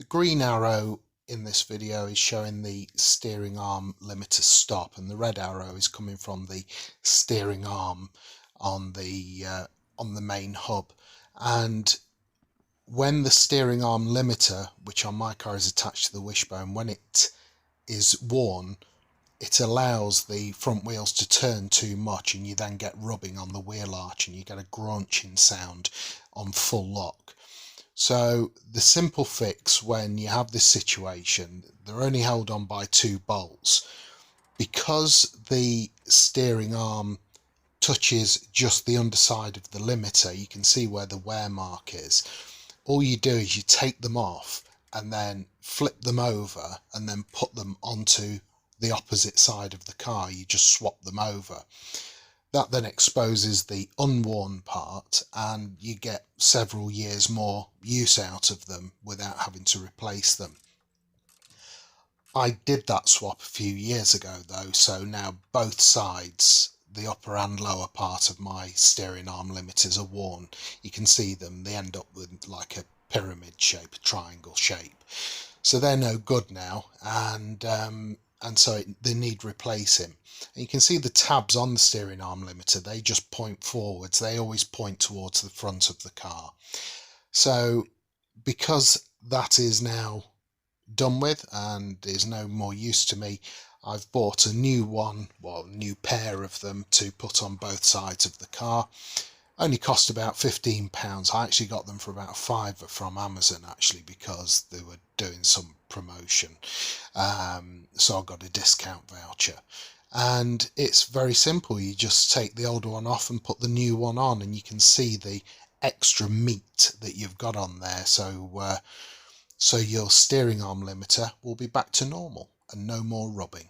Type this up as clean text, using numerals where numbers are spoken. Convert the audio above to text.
The green arrow in this video is showing the steering arm limiter stop, and the red arrow is coming from the steering arm on the main hub. And when the steering arm limiter, which on my car is attached to the wishbone, when it is worn, it allows the front wheels to turn too much, and you then get rubbing on the wheel arch and you get a grunching sound on full lock. So the simple fix when you have this situation, they're only held on by 2 bolts. Because the steering arm touches just the underside of the limiter, you can see where the wear mark is. All you do is you take them off and then flip them over and then put them onto the opposite side of the car. You just swap them over. That then exposes the unworn part, and you get several years more use out of them without having to replace them. I did that swap a few years ago though, so now both sides, the upper and lower part of my steering arm limiters, are worn. You can see them, they end up with like a pyramid shape, a triangle shape. So they're no good now, and so they need replacing. And you can see the tabs on the steering arm limiter, they just point forwards, they always point towards the front of the car. So because that is now done with and is no more use to me, I've bought a new one, well, new pair of them to put on both sides of the car. Only cost about £15. I actually got them for about £5 from Amazon actually, because they were doing some promotion, so I got a discount voucher. And it's very simple, you just take the old one off and put the new one on, and you can see the extra meat that you've got on there, so your steering arm limiter will be back to normal and no more rubbing.